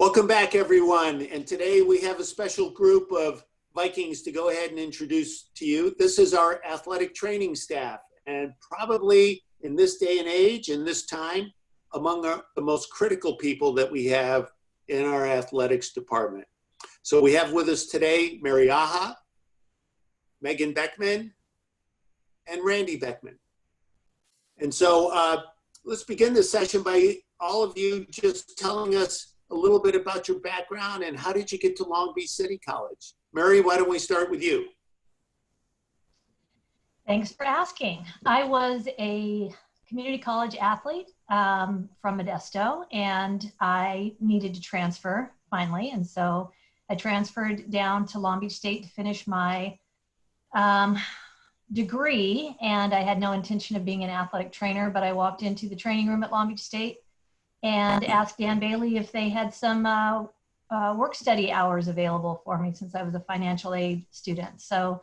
Welcome back, everyone. And today we have a special group of Vikings to go ahead and introduce to you. This is our athletic training staff, and probably in this day and age, in this time, among the most critical people that we have in our athletics department. So we have with us today Mary Meghan Beckman, and Randy Beckman. And so let's begin this session by all of you just telling us a little bit about your background and how did you get to Long Beach City College? Mary, why don't we start with you? Thanks for asking. I was a community college athlete from Modesto, and I needed to transfer finally. And so I transferred down to Long Beach State to finish my degree, and I had no intention of being an athletic trainer, but I walked into the training room at Long Beach State and asked Dan Bailey if they had some work study hours available for me since I was a financial aid student. So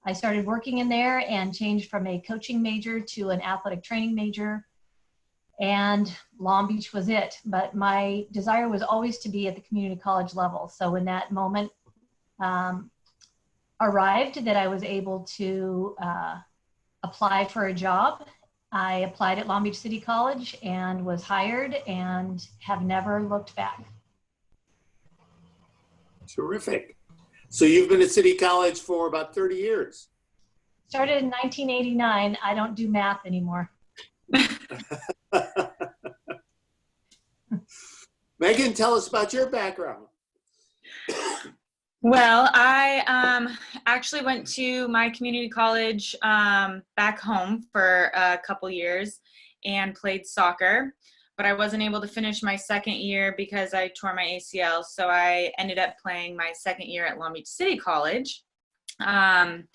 I started working in there and changed from a coaching major to an athletic training major, and Long Beach was it. But my desire was always to be at the community college level. So when that moment arrived that I was able to apply for a job, I applied at Long Beach City College and was hired and have never looked back. Terrific. So you've been at City College for about 30 years. Started in 1989. I don't do math anymore. Megan, tell us about your background. Well, I actually went to my community college back home for a couple years and played soccer, but I wasn't able to finish my second year because I tore my ACL, so I ended up playing my second year at Long Beach City College. Again,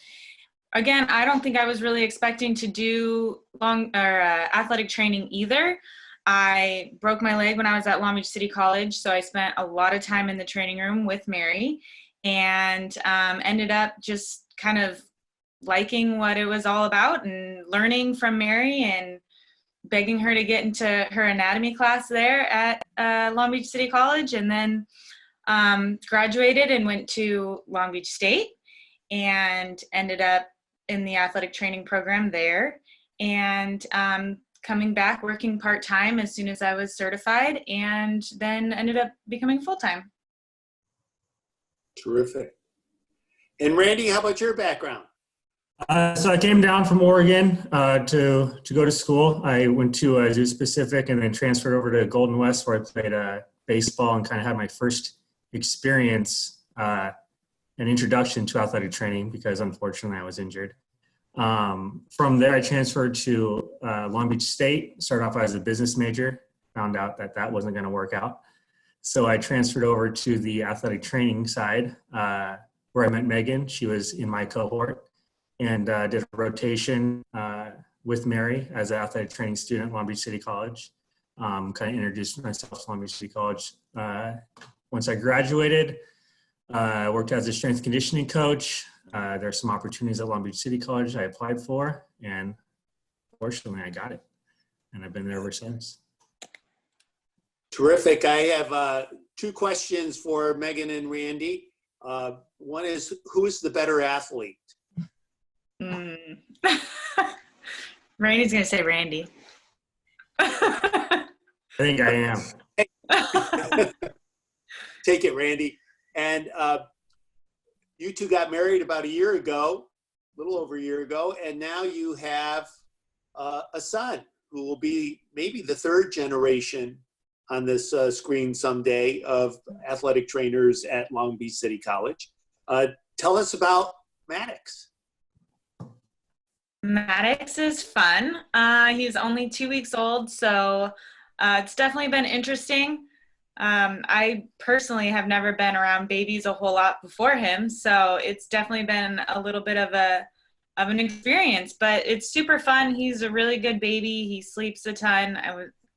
I don't think I was really expecting to do athletic training either. I broke my leg when I was at Long Beach City College, so I spent a lot of time in the training room with Mary, and ended up just kind of liking what it was all about and learning from Mary and begging her to get into her anatomy class there at Long Beach City College, and then graduated and went to Long Beach State and ended up in the athletic training program there, and coming back working part-time as soon as I was certified, and then ended up becoming full-time. Terrific. And Randy, how about your background? So I came down from Oregon to go to school. I went to Zoo Pacific and then transferred over to Golden West, where I played baseball and kind of had my first experience, an introduction to athletic training, because unfortunately I was injured. From there, I transferred to Long Beach State, started off as a business major, found out that that wasn't going to work out. So I transferred over to the athletic training side, where I met Megan. She was in my cohort, and did a rotation with Mary as an athletic training student at Long Beach City College. Kind of introduced myself to Long Beach City College. Once I graduated, I worked as a strength conditioning coach. There are some opportunities at Long Beach City College I applied for, and fortunately I got it, and I've been there ever since. Terrific. I have two questions for Megan and Randy. One is, who is the better athlete? Randy's going to say Randy. I think I am. Take it, Randy. And you two got married about a year ago, a little over a year ago, and now you have a son who will be maybe the third generation on this screen someday of athletic trainers at Long Beach City College. Tell us about Maddox. Maddox is fun. He's only 2 weeks old, so it's definitely been interesting. I personally have never been around babies a whole lot before him, so it's definitely been a little bit of an experience, but it's super fun. He's a really good baby. He sleeps a ton.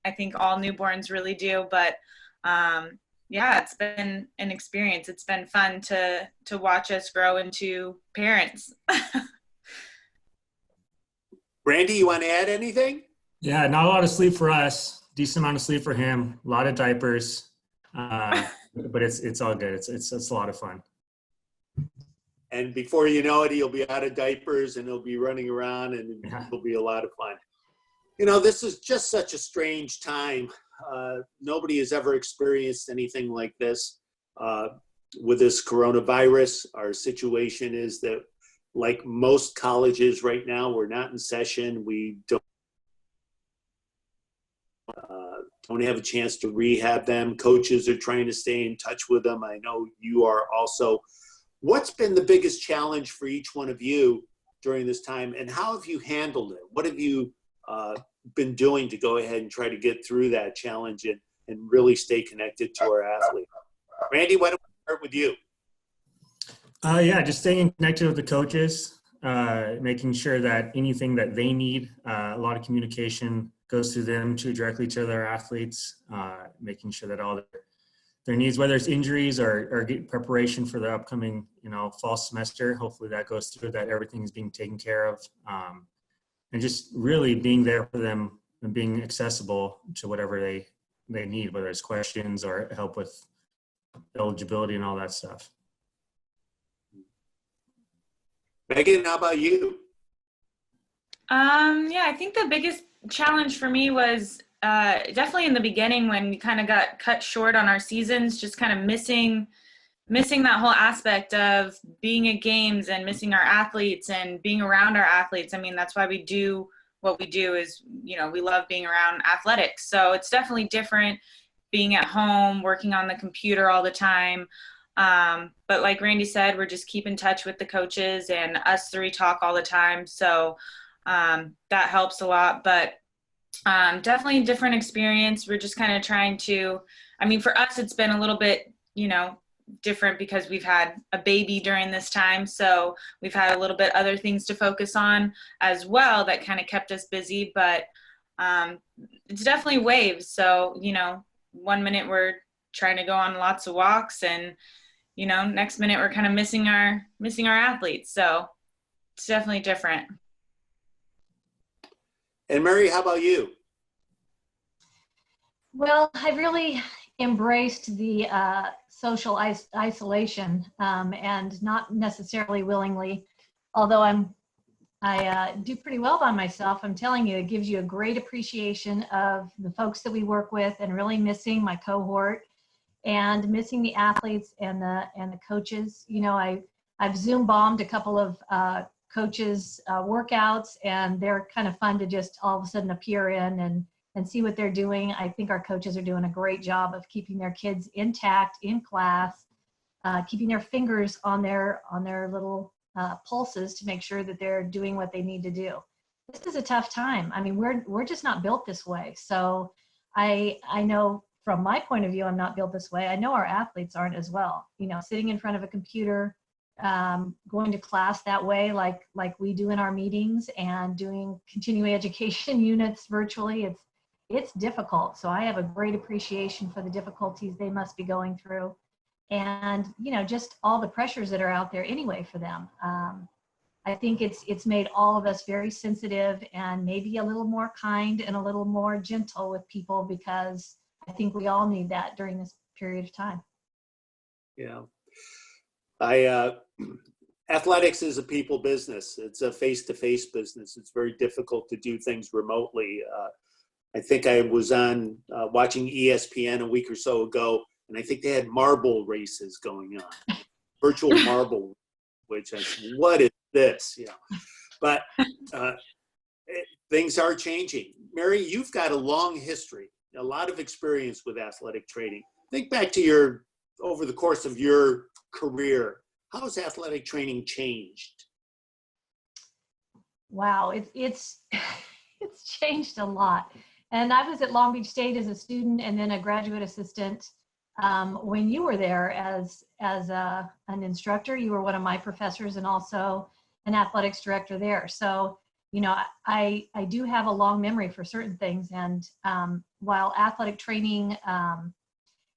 I think all newborns really do, but yeah, it's been an experience. It's been fun to watch us grow into parents. Randy, you want to add anything? Yeah, not a lot of sleep for us. Decent amount of sleep for him. A lot of diapers. but it's all good. It's a lot of fun. And before you know it, he'll be out of diapers and he'll be running around, and it'll be a lot of fun. You know, this is just such a strange time. Nobody has ever experienced anything like this. With this coronavirus, our situation is that, like most colleges right now, we're not in session. We don't have a chance to rehab them. Coaches are trying to stay in touch with them. I know you are also. What's been the biggest challenge for each one of you during this time, and how have you handled it? What have you been doing to go ahead and try to get through that challenge and really stay connected to our athletes? Randy, why don't we start with you? Yeah, just staying connected with the coaches, making sure that anything that they need, a lot of communication goes through them directly to their athletes, making sure that all their needs, whether it's injuries or get preparation for the upcoming, fall semester. Hopefully that goes through, that everything is being taken care of, and just really being there for them and being accessible to whatever they need, whether it's questions or help with eligibility and all that stuff. Megan, how about you? Yeah, I think the biggest challenge for me was definitely in the beginning when we kind of got cut short on our seasons, just kind of missing that whole aspect of being at games and missing our athletes and being around our athletes. I mean, that's why we do what we do, is, we love being around athletics. So it's definitely different being at home, working on the computer all the time. But like Randy said, we're just keep in touch with the coaches, and us three talk all the time. So that helps a lot. But definitely a different experience. We're just kind of trying to, for us, it's been a little bit, different because we've had a baby during this time. So we've had a little bit other things to focus on as well that kind of kept us busy. But it's definitely waves. So, 1 minute we're trying to go on lots of walks, and, next minute we're kind of missing our athletes. So it's definitely different. And Mary, how about you? Well, I really embraced the social isolation, and not necessarily willingly, although I do pretty well by myself. I'm telling you, it gives you a great appreciation of the folks that we work with, and really missing my cohort and missing the athletes and the coaches. I've Zoom bombed a couple of coaches workouts, and they're kind of fun to just all of a sudden appear in and see what they're doing. I think our coaches are doing a great job of keeping their kids intact in class, keeping their fingers on their little pulses to make sure that they're doing what they need to do. This is a tough time. We're just not built this way. So I know from my point of view, I'm not built this way. I know our athletes aren't as well. Sitting in front of a computer, going to class that way, like we do in our meetings, and doing continuing education units virtually, it's difficult. So I have a great appreciation for the difficulties they must be going through, and just all the pressures that are out there anyway for them. I think it's made all of us very sensitive, and maybe a little more kind and a little more gentle with people, because I think we all need that during this period of time. Yeah. Athletics is a people business. It's a face-to-face business. It's very difficult to do things remotely. I think I was on watching ESPN a week or so ago, and I think they had marble races going on, virtual marble, which I said, what is this? But things are changing. Mary, you've got a long history, a lot of experience with athletic training. Think back to over the course of your career. How has athletic training changed? Wow, it's changed a lot. And I was at Long Beach State as a student, and then a graduate assistant. When you were there as an instructor, you were one of my professors, and also an athletics director there. So, I do have a long memory for certain things. And while athletic training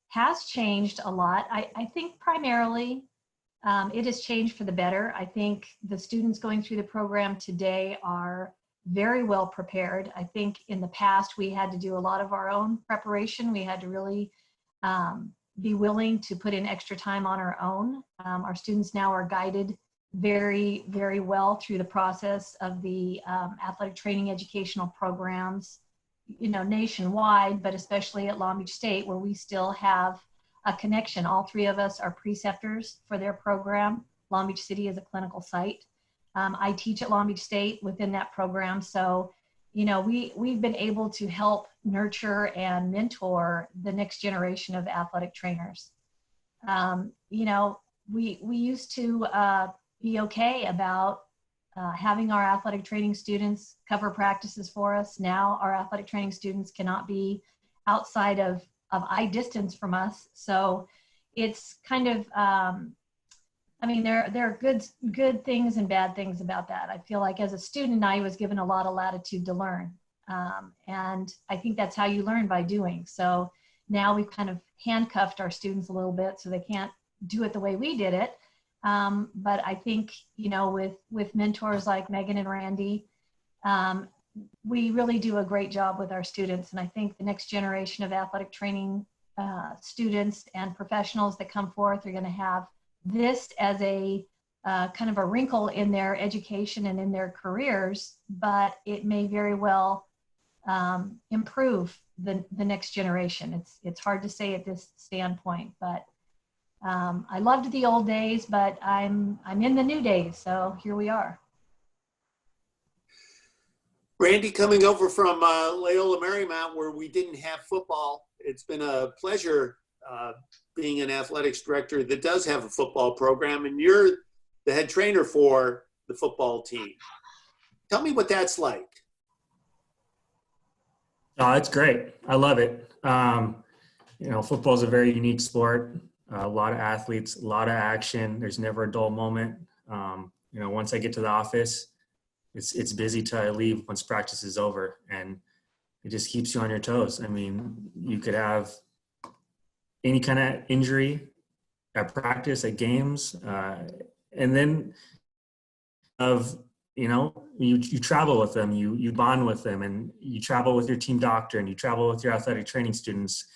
has changed a lot, I think primarily it has changed for the better. I think the students going through the program today are very well prepared. I think in the past we had to do a lot of our own preparation. We had to really be willing to put in extra time on our own. Our students now are guided very, very well through the process of the athletic training educational programs, nationwide, but especially at Long Beach State, where we still have a connection. All three of us are preceptors for their program. Long Beach City is a clinical site. I teach at Long Beach State within that program. So, we've been able to help nurture and mentor the next generation of athletic trainers. We used to be okay about having our athletic training students cover practices for us. Now our athletic training students cannot be outside of eye distance from us. So it's kind of, there are good things and bad things about that. I feel like as a student, I was given a lot of latitude to learn. And I think that's how you learn, by doing. So now we've kind of handcuffed our students a little bit so they can't do it the way we did it. But I think, with mentors like Megan and Randy, we really do a great job with our students. And I think the next generation of athletic training students and professionals that come forth are going to have this as a kind of a wrinkle in their education and in their careers, but it may very well improve the next generation. It's hard to say at this standpoint, but I loved the old days, but I'm in the new days, so here we are. Randy, coming over from Loyola Marymount, where we didn't have football, it's been a pleasure being an athletics director that does have a football program, and you're the head trainer for the football team. Tell me what that's like. Oh, it's great. I love it. Football is a very unique sport. A lot of athletes, a lot of action. There's never a dull moment. Once I get to the office, it's busy till I leave once practice is over, and it just keeps you on your toes. I mean, you could have any kind of injury at practice, at games, and then you travel with them, you bond with them, and you travel with your team doctor, and you travel with your athletic training students.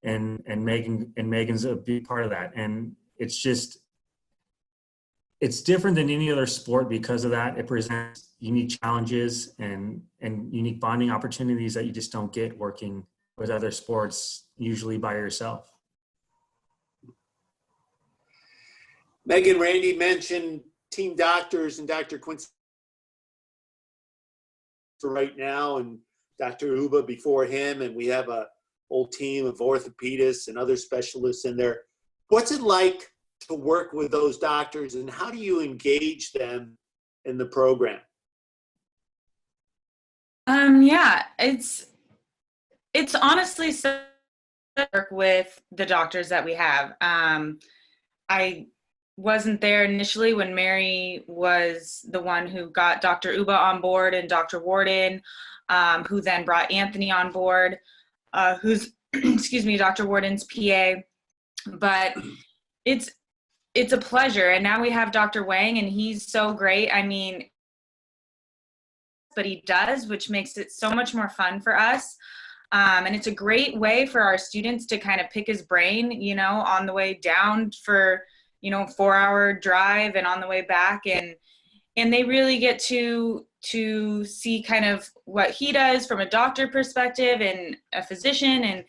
And Megan's a big part of that. And it's different than any other sport because of that. It presents unique challenges and unique bonding opportunities that you just don't get working with other sports, usually by yourself. Megan, Randy mentioned team doctors and Dr. Quincy for right now, and Dr. Uba before him, and we have a whole team of orthopedists and other specialists in there. What's it like to work with those doctors, and how do you engage them in the program? Yeah, it's honestly so work with the doctors that we have. I wasn't there initially when Mary was the one who got Dr. Uba on board and Dr. Warden, who then brought Anthony on board. Who's, Dr. Warden's PA, but it's a pleasure. And now we have Dr. Wang, and he's so great. I mean, but he does, which makes it so much more fun for us. And it's a great way for our students to kind of pick his brain, on the way down for, 4-hour drive, and on the way back. And they really get to see kind of what he does from a doctor perspective and a physician,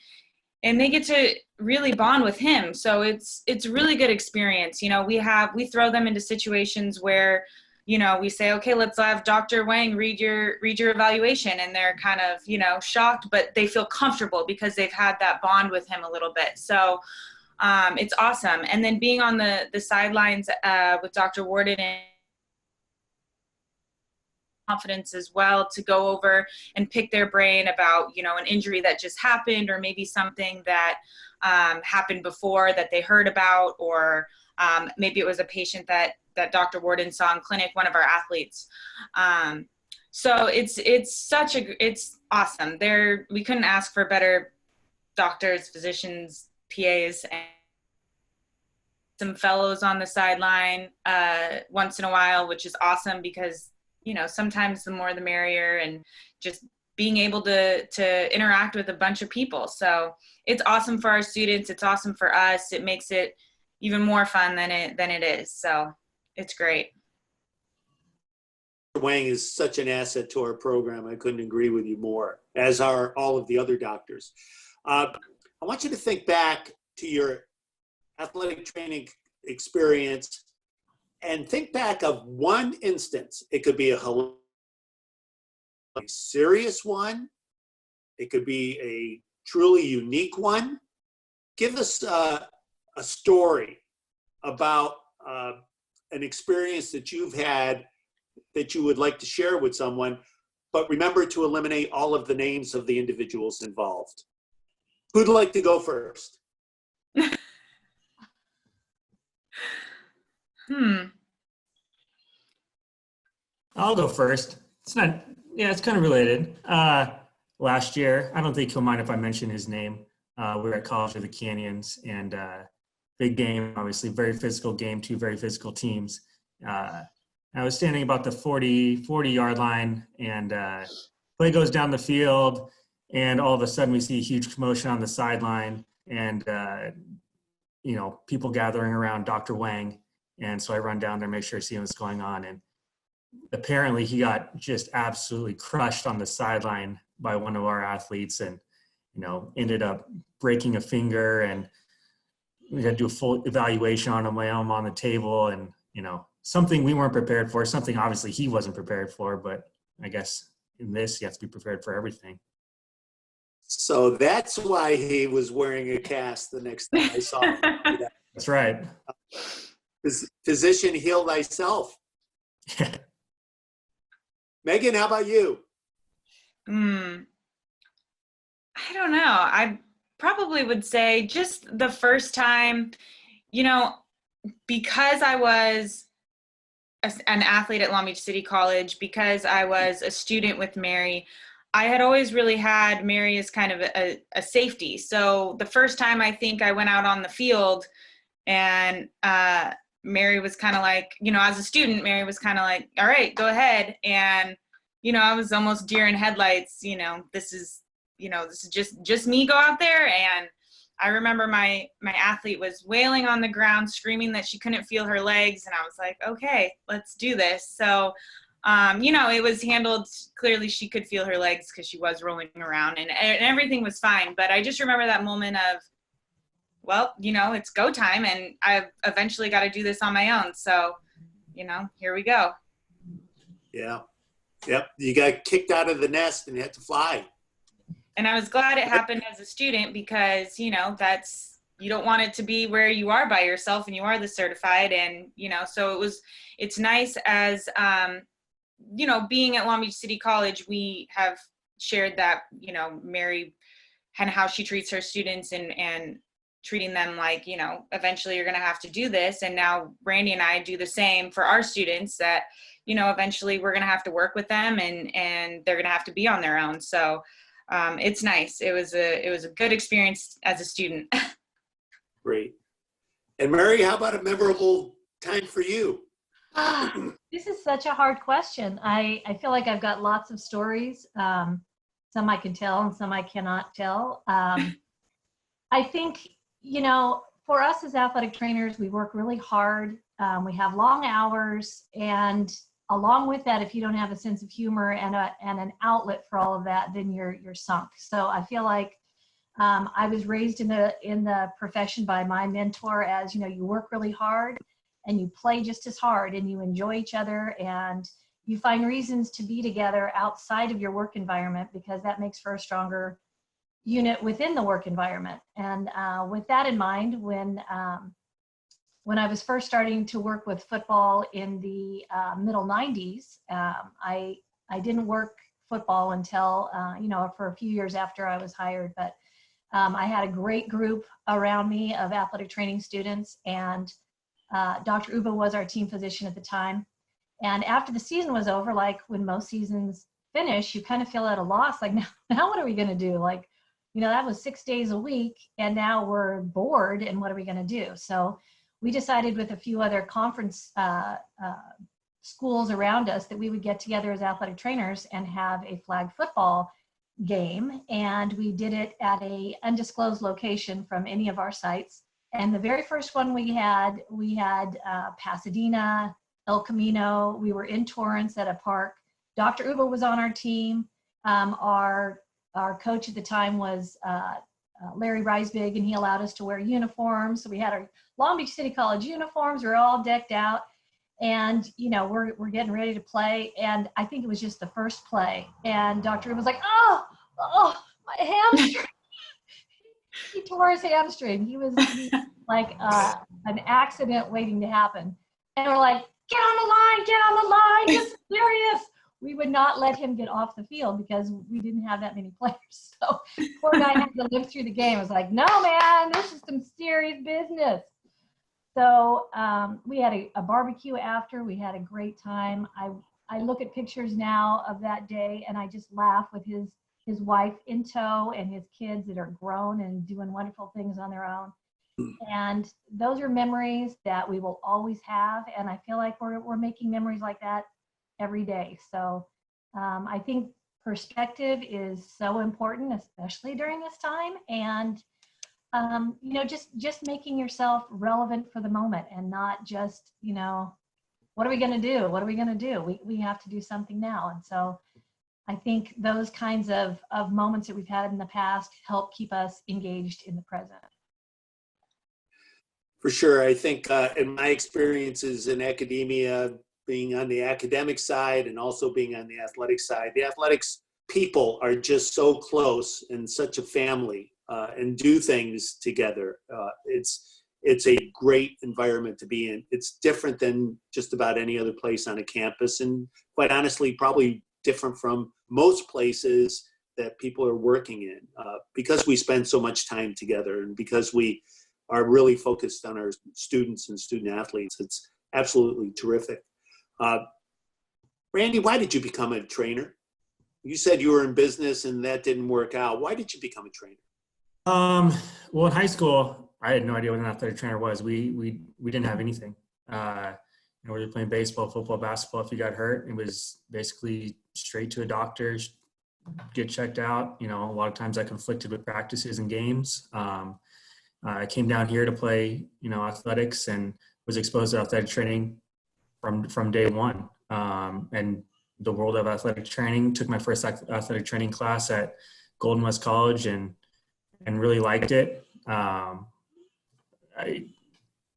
and they get to really bond with him. So it's a really good experience. We throw them into situations where, we say, okay, let's have Dr. Wang read your evaluation, and they're kind of, shocked, but they feel comfortable because they've had that bond with him a little bit. So it's awesome. And then being on the sidelines with Dr. Warden and confidence as well, to go over and pick their brain about, an injury that just happened, or maybe something that happened before that they heard about, or maybe it was a patient that Dr. Warden saw in clinic, one of our athletes. So it's awesome. We couldn't ask for better doctors, physicians, PAs, and some fellows on the sideline once in a while, which is awesome because, sometimes the more the merrier, and just being able to interact with a bunch of people. So it's awesome for our students. It's awesome for us. It makes it even more fun than it is. So it's great. Wang is such an asset to our program. I couldn't agree with you more, as are all of the other doctors. I want you to think back to your athletic training experience and think back of one instance. It could be a serious one. It could be a truly unique one. Give us a story about an experience that you've had that you would like to share with someone, but remember to eliminate all of the names of the individuals involved. Who'd like to go first? I'll go first. It's kind of related. Last year, I don't think he'll mind if I mention his name. We were at College of the Canyons, and big game, obviously, very physical game, two very physical teams. I was standing about the 40-yard line, and play goes down the field, and all of a sudden we see a huge commotion on the sideline, and people gathering around Dr. Wang. And so I run down there, make sure I see what's going on, and apparently he got just absolutely crushed on the sideline by one of our athletes, and ended up breaking a finger, and we had to do a full evaluation on him, lay him on the table, and something we weren't prepared for, something obviously he wasn't prepared for, but I guess in this you have to be prepared for everything. So that's why he was wearing a cast the next time I saw him. That's right. Physician, heal thyself. Megan, how about you? I don't know. I probably would say just the first time, because I was an athlete at Long Beach City College, because I was a student with Mary, I had always really had Mary as kind of a safety. So the first time I think I went out on the field, and Mary was kind of like, as a student, Mary was kind of like, all right, go ahead. And, I was almost deer in headlights. This is just me, go out there. And I remember my athlete was wailing on the ground, screaming that she couldn't feel her legs. And I was like, okay, let's do this. So, it was handled. Clearly she could feel her legs because she was rolling around, and everything was fine. But I just remember that moment of, well, it's go time, and I've eventually got to do this on my own. So, here we go. Yeah. Yep. You got kicked out of the nest and you had to fly. And I was glad it happened as a student, because, that's, you don't want it to be where you are by yourself and you are the certified. And, so it's nice as, being at Long Beach City College, we have shared that, Mary and how she treats her students and treating them like, eventually you're going to have to do this. And now Randy and I do the same for our students, that, eventually we're going to have to work with them, and they're going to have to be on their own. So it's nice. It was a good experience as a student. Great. And Mary, how about a memorable time for you? This is such a hard question. I feel like I've got lots of stories. Some I can tell and some I cannot tell. I think, for us as athletic trainers, we work really hard. We have long hours, and along with that, if you don't have a sense of humor and an outlet for all of that, then you're sunk. So I feel like I was raised in the profession by my mentor as, you work really hard and you play just as hard, and you enjoy each other, and you find reasons to be together outside of your work environment, because that makes for a stronger unit within the work environment. And with that in mind, when I was first starting to work with football in the middle 90s, I didn't work football until, for a few years after I was hired. But I had a great group around me of athletic training students, and Dr. Uba was our team physician at the time. And after the season was over, like when most seasons finish, you kind of feel at a loss, like, now what are we going to do? Like, that was 6 days a week, and now we're bored, and what are we going to do? So we decided with a few other conference schools around us that we would get together as athletic trainers and have a flag football game, and we did it at a undisclosed location from any of our sites. And the very first one we had Pasadena, El Camino. We were in Torrance at a park. Dr. Uba was on our team. Our coach at the time was Larry Reisbig, and he allowed us to wear uniforms. So we had our Long Beach City College uniforms. We were all decked out, and we're getting ready to play. And I think it was just the first play, and Dr. Uba was like, "Oh, my hamstring." He tore his hamstring. He was like an accident waiting to happen. And we're like, get on the line, get serious. We would not let him get off the field because we didn't have that many players. So poor guy had to live through the game. I was like, no, man, this is some serious business. So we had a barbecue after. We had a great time. I look at pictures now of that day, and I just laugh with his wife in tow and his kids that are grown and doing wonderful things on their own. And those are memories that we will always have. And I feel like we're making memories like that every day. So I think perspective is so important, especially during this time. And, just making yourself relevant for the moment and not just, what are we going to do? What are we going to do? We have to do something now. And so I think those kinds of moments that we've had in the past help keep us engaged in the present. For sure. I think in my experiences in academia, being on the academic side and also being on the athletic side, the athletics people are just so close and such a family and do things together. It's a great environment to be in. It's different than just about any other place on a campus, and quite honestly, probably different from most places that people are working in because we spend so much time together and because we are really focused on our students and student athletes. It's absolutely terrific. Randy, why did you become a trainer? You said you were in business and that didn't work out. Why did you become a trainer? Well, in high school, I had no idea what an athletic trainer was. We didn't have anything. We were playing baseball, football, basketball. If you got hurt, it was basically straight to a doctor, get checked out. A lot of times I conflicted with practices and games. I came down here to play, athletics, and was exposed to athletic training from day one. And the world of athletic training, took my first athletic training class at Golden West College and really liked it. I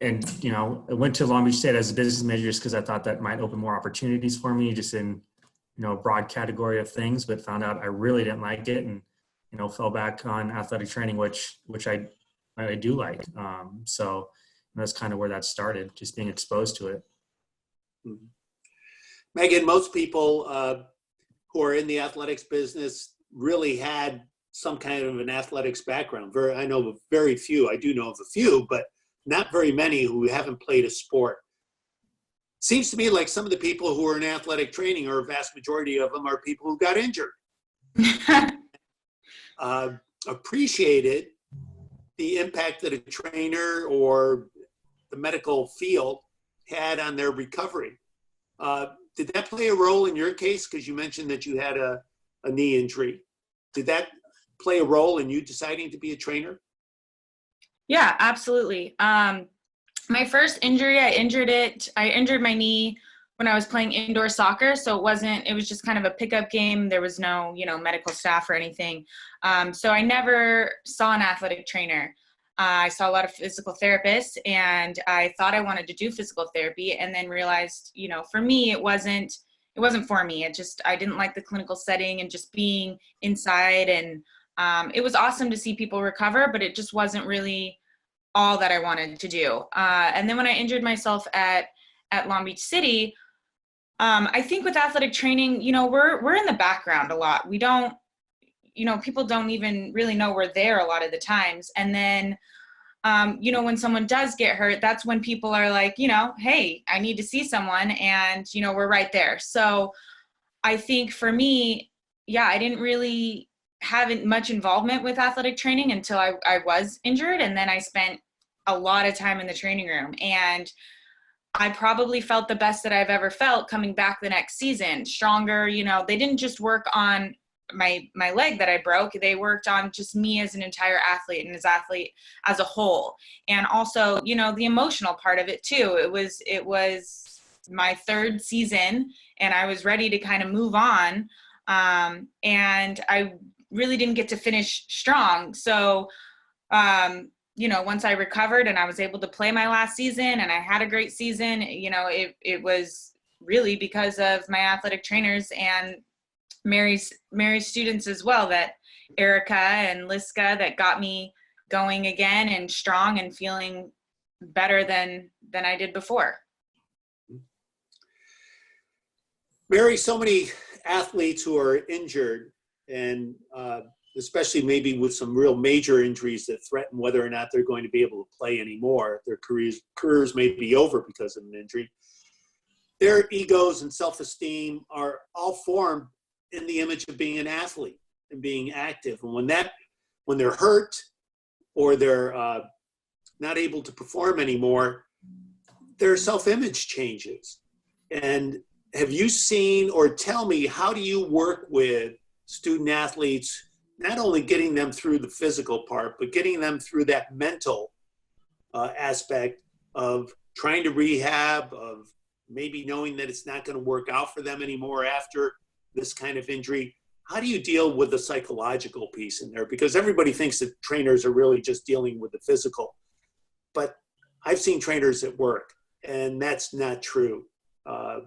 went to Long Beach State as a business major just because I thought that might open more opportunities for me just in, a broad category of things, but found out I really didn't like it and, fell back on athletic training, which I do like. So that's kind of where that started, just being exposed to it. Mm-hmm. Megan, most people who are in the athletics business really had some kind of an athletics background. I know of very few. I do know of a few, but not very many who haven't played a sport. Seems to me like some of the people who are in athletic training, or a vast majority of them, are people who got injured. Appreciated the impact that a trainer or the medical field had on their recovery. Did that play a role in your case? Because you mentioned that you had a knee injury. Did that play a role in you deciding to be a trainer? Yeah, absolutely. My first injury, I injured my knee when I was playing indoor soccer. So it was just kind of a pickup game. There was no, medical staff or anything. So I never saw an athletic trainer. I saw a lot of physical therapists, and I thought I wanted to do physical therapy, and then realized, for me, it wasn't for me. I didn't like the clinical setting and just being inside. And it was awesome to see people recover, but it just wasn't really all that I wanted to do. And then when I injured myself at Long Beach City, I think with athletic training, we're in the background a lot. We don't, people don't even really know we're there a lot of the times. And then, when someone does get hurt, that's when people are like, hey, I need to see someone. And, we're right there. So I think for me, I didn't really have much involvement with athletic training until I was injured. And then I spent a lot of time in the training room, and I probably felt the best that I've ever felt coming back the next season, stronger. They didn't just work on my leg that I broke. They worked on just me as an entire athlete and as a whole. And also, you know, the emotional part of it too. It was my third season and I was ready to kind of move on. And I really didn't get to finish strong. So, you know, once I recovered and I was able to play my last season and I had a great season, you know, it was really because of my athletic trainers and Mary's students as well, that Erica and Liska, that got me going again and strong and feeling better than I did before. Mary, so many athletes who are injured, and especially maybe with some real major injuries that threaten whether or not they're going to be able to play anymore. Their careers may be over because of an injury. Their egos and self-esteem are all formed in the image of being an athlete and being active. And when they're hurt or they're not able to perform anymore, their self-image changes. And have you seen, or tell me, how do you work with student athletes, not only getting them through the physical part, but getting them through that mental aspect of trying to rehab, of maybe knowing that it's not going to work out for them anymore after this kind of injury? How do you deal with the psychological piece in there? Because everybody thinks that trainers are really just dealing with the physical. But I've seen trainers at work, and that's not true.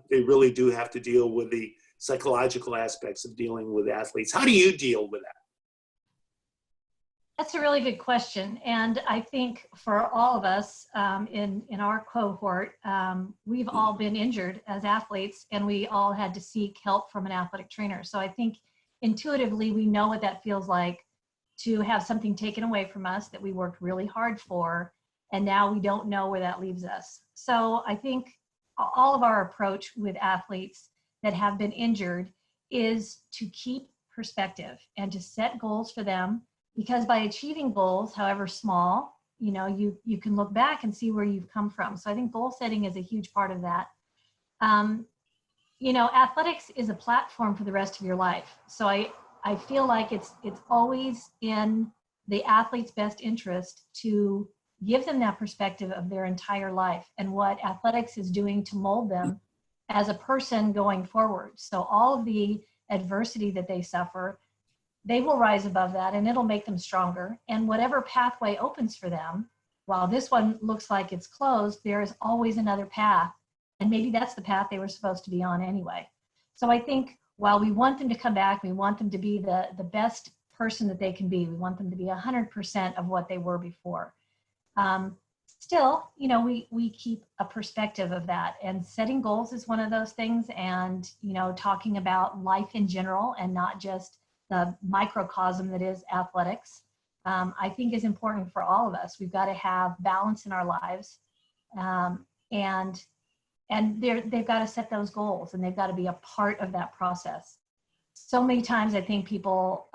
They really do have to deal with the psychological aspects of dealing with athletes. How do you deal with that? That's a really good question. And I think for all of us in our cohort, we've all been injured as athletes, and we all had to seek help from an athletic trainer. So I think intuitively we know what that feels like, to have something taken away from us that we worked really hard for, and now we don't know where that leaves us. So I think all of our approach with athletes that have been injured is to keep perspective and to set goals for them, because by achieving goals, however small, you know, you can look back and see where you've come from. So I think goal setting is a huge part of that. You know, athletics is a platform for the rest of your life. So I feel like it's always in the athlete's best interest to give them that perspective of their entire life and what athletics is doing to mold them as a person going forward. So all of the adversity that they suffer, they will rise above that and it'll make them stronger. And whatever pathway opens for them, while this one looks like it's closed, there is always another path. And maybe that's the path they were supposed to be on anyway. So I think while we want them to come back, we want them to be the best person that they can be. We want them to be 100% of what they were before. Still, you know, we keep a perspective of that, and setting goals is one of those things. And, you know, talking about life in general and not just the microcosm that is athletics, I think is important for all of us. We've got to have balance in our lives. And they've got to set those goals, and they've got to be a part of that process. So many times I think people,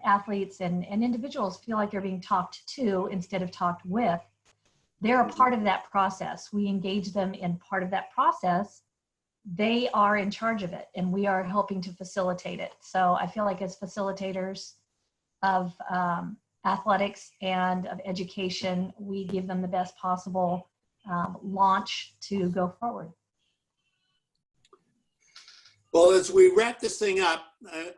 athletes and individuals, feel like they're being talked to instead of talked with. They're a part of that process. We engage them in part of that process. They are in charge of it, and we are helping to facilitate it. So I feel like as facilitators of athletics and of education, we give them the best possible launch to go forward. Well, as we wrap this thing up,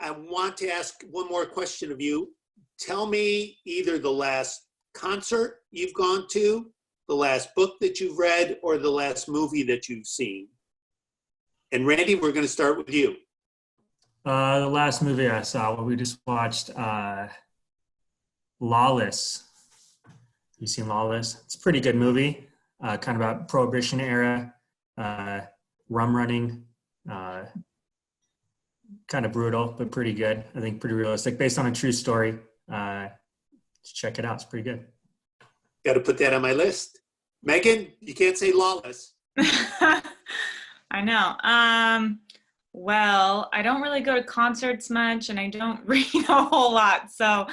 I want to ask one more question of you. Tell me either the last concert you've gone to, the last book that you've read, or the last movie that you've seen. And Randy, we're going to start with you. The last movie I saw, we just watched Lawless. You seen Lawless? It's a pretty good movie, kind of about Prohibition era, rum running, kind of brutal, but pretty good. I think pretty realistic, based on a true story. Check it out. It's pretty good. Got to put that on my list. Megan, you can't say Lawless. I know. Well, I don't really go to concerts much, and I don't read a whole lot. So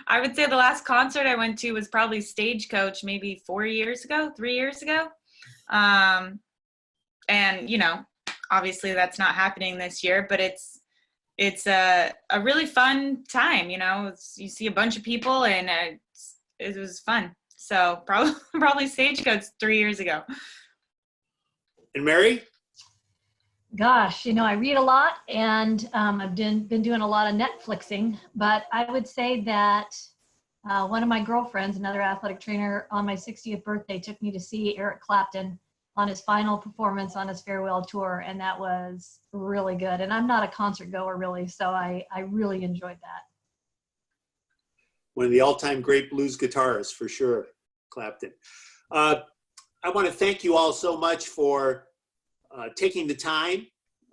I would say the last concert I went to was probably Stagecoach, maybe 3 years ago. And, you know, obviously that's not happening this year, but it's it's a really fun time. You know, you see a bunch of people, and it was fun. So probably Stagecoach 3 years ago. And Mary? Gosh, I read a lot, and I've been doing a lot of Netflixing, but I would say that one of my girlfriends, another athletic trainer, on my 60th birthday took me to see Eric Clapton on his final performance on his farewell tour, and that was really good. And I'm not a concert goer really, so I really enjoyed that. One of the all-time great blues guitarists, for sure, Clapton. I want to thank you all so much for taking the time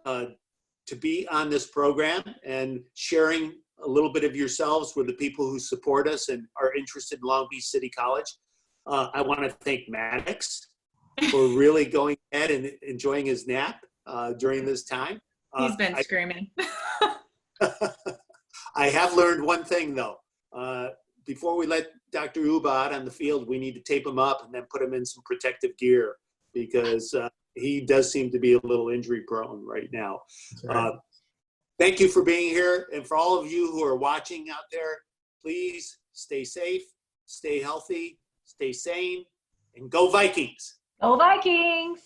to be on this program and sharing a little bit of yourselves with the people who support us and are interested in Long Beach City College. I want to thank Maddox for really going ahead and enjoying his nap during this time. He's been screaming. I have learned one thing, though. Before we let Dr. Uba out on the field, we need to tape him up and then put him in some protective gear, because he does seem to be a little injury prone right now. Right. Thank you for being here. And for all of you who are watching out there, please stay safe, stay healthy, stay sane, and go Vikings. Go Vikings!